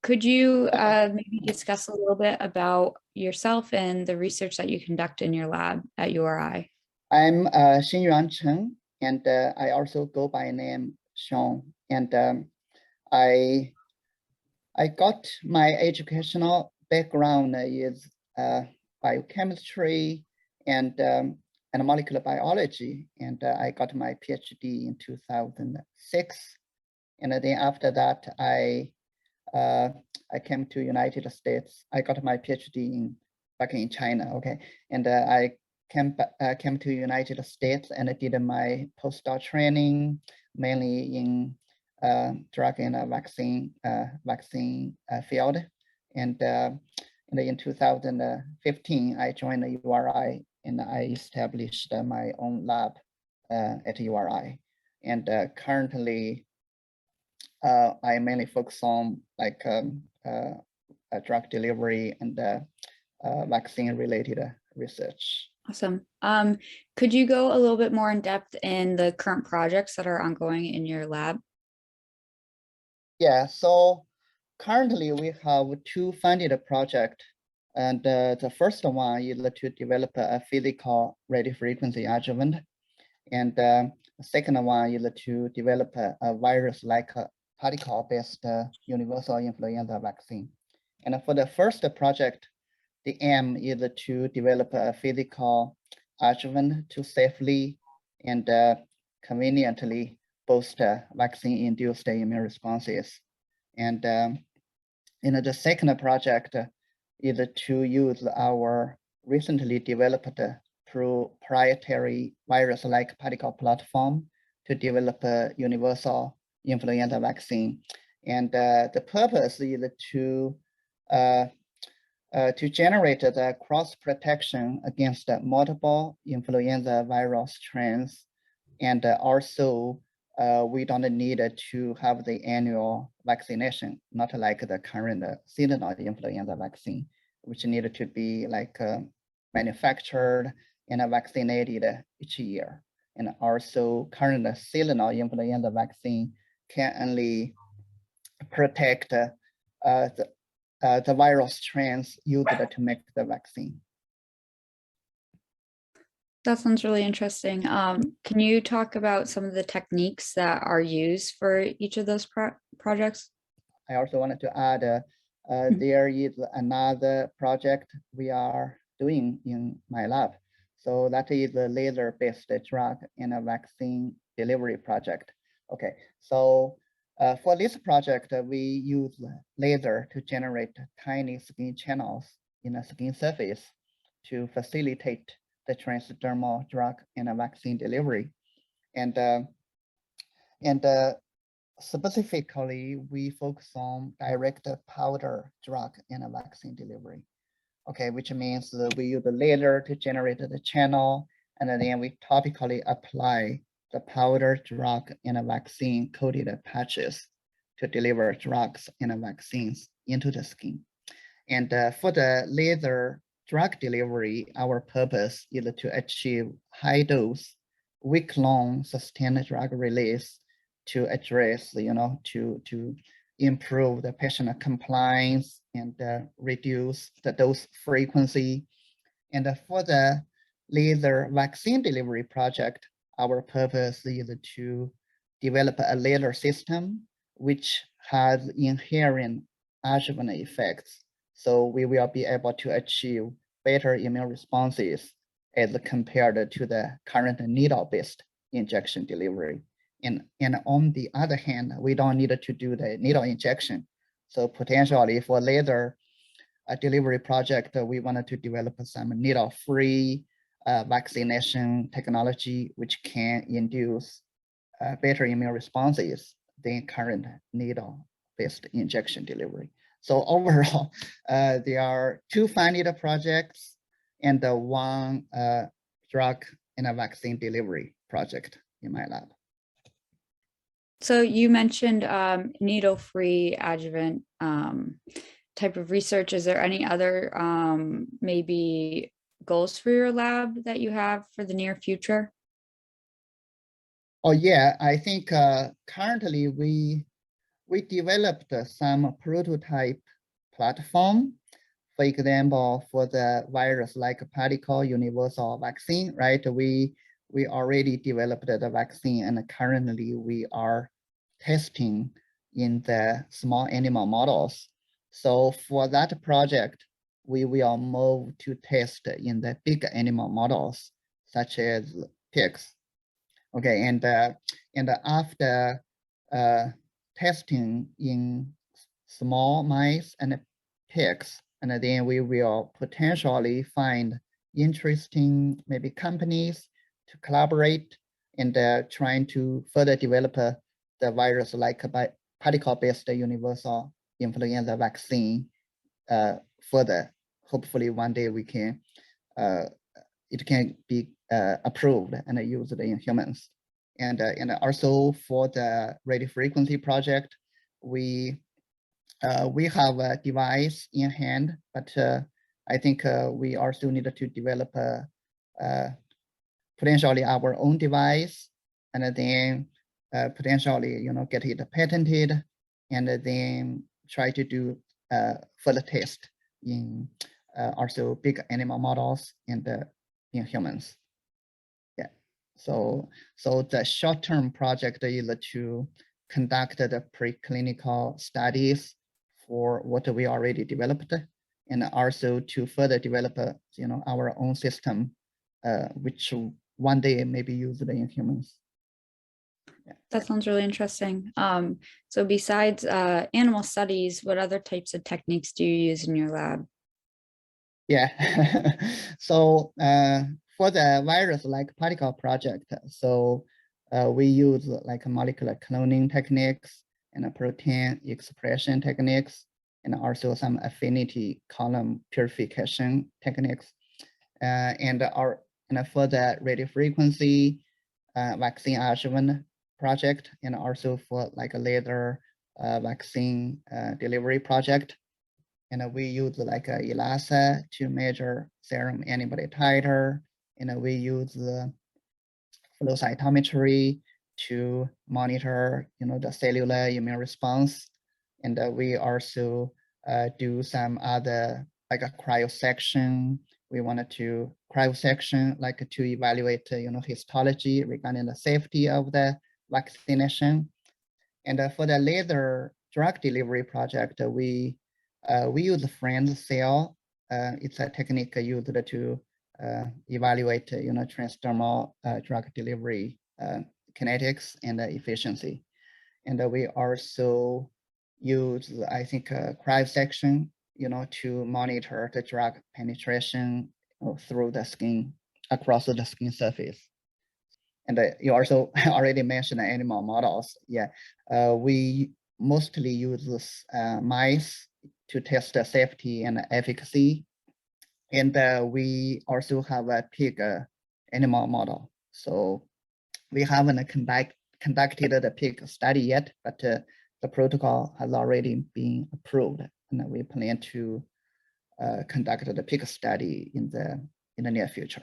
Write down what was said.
Could you maybe discuss a little bit about yourself and the research that you conduct in your lab at URI? I'm Xinyuan Chen, and I also go by name Sean. And I got my educational background is biochemistry and molecular biology, and I got my PhD in 2006. And then after that, I came to United States. I got my PhD back in China. Okay, and I came to United States and I did my postdoc training mainly in drug and vaccine field. And in 2015, I joined the URI and I established my own lab at URI. And currently, I mainly focus on like drug delivery and vaccine related research. Awesome. Could you go a little bit more in depth in the current projects that are ongoing in your lab? Yeah, so currently we have two funded projects. And the first one is to develop a physical radiofrequency adjuvant. And the second one is to develop a virus-like particle-based universal influenza vaccine. And for the first project, the aim is to develop a physical adjuvant to safely and conveniently boost vaccine-induced immune responses. And the second project is to use our recently developed proprietary virus-like particle platform to develop a universal influenza vaccine. And the purpose is to generate the cross protection against multiple influenza virus strains. And also, we don't need to have the annual vaccination, not like the current seasonal influenza vaccine, which needed to be like manufactured and vaccinated each year. And also, current seasonal influenza vaccine can only protect the virus strains used to make the vaccine. That sounds really interesting. Can you talk about some of the techniques that are used for each of those projects? I also wanted to add, there is another project we are doing in my lab. So that is a laser-based drug and a vaccine delivery project. Okay, so for this project, we use laser to generate tiny skin channels in the skin surface to facilitate the transdermal drug and a vaccine delivery. And specifically, we focus on direct powder drug and a vaccine delivery. Okay, which means that we use the laser to generate the channel, and then we topically apply the powder drug and a vaccine coated patches to deliver drugs and vaccines into the skin. And for the laser drug delivery, our purpose is to achieve high dose, week-long sustained drug release to address, to improve the patient compliance and reduce the dose frequency. And for the laser vaccine delivery project, our purpose is to develop a laser system which has inherent adjuvant effects. So we will be able to achieve better immune responses as compared to the current needle-based injection delivery. And on the other hand, we don't need to do the needle injection. So potentially for laser delivery project, we wanted to develop some needle-free vaccination technology, which can induce better immune responses than current needle-based injection delivery. So overall, there are two funded projects and one drug and a vaccine delivery project in my lab. So you mentioned needle-free adjuvant type of research. Is there any other maybe goals for your lab that you have for the near future? Oh yeah, I think currently we we developed some prototype platform. For example, for the virus-like particle universal vaccine, right? We already developed the vaccine, and currently we are testing in the small animal models. So for that project, we will move to test in the big animal models, such as pigs. Okay, and after testing in small mice and pigs, and then we will potentially find interesting maybe companies to collaborate and trying to further develop the virus-like particle-based universal influenza vaccine further. Hopefully one day we can it can be approved and used in humans. And also for the radio frequency project, we have a device in hand, but I think we also need to develop potentially our own device, and then potentially get it patented, and then try to do further test in also big animal models and in humans. Yeah. So the short-term project is to conduct the preclinical studies for what we already developed, and also to further develop our own system, which one day may be used in humans. Yeah. That sounds really interesting. So besides animal studies, what other types of techniques do you use in your lab? Yeah. So for the virus-like particle project, so we use like molecular cloning techniques and protein expression techniques, and also some affinity column purification techniques. And for the radio frequency vaccine adjuvant project, and also for like a laser vaccine delivery project. And we use like ELISA to measure serum antibody titer, and we use flow cytometry to monitor the cellular immune response. And we also do some other like a cryosection. We wanted to cryosection like to evaluate histology regarding the safety of the vaccination. And for the laser drug delivery project, we use friend cell. It's a technique used to evaluate transdermal drug delivery kinetics and efficiency. And we also use, I think, cryosection, to monitor the drug penetration through the skin, across the skin surface. And you also already mentioned animal models. Yeah, we mostly use mice to test the safety and efficacy. And we also have a pig animal model. So we haven't conducted the pig study yet, but the protocol has already been approved, and we plan to conduct the pig study in the near future.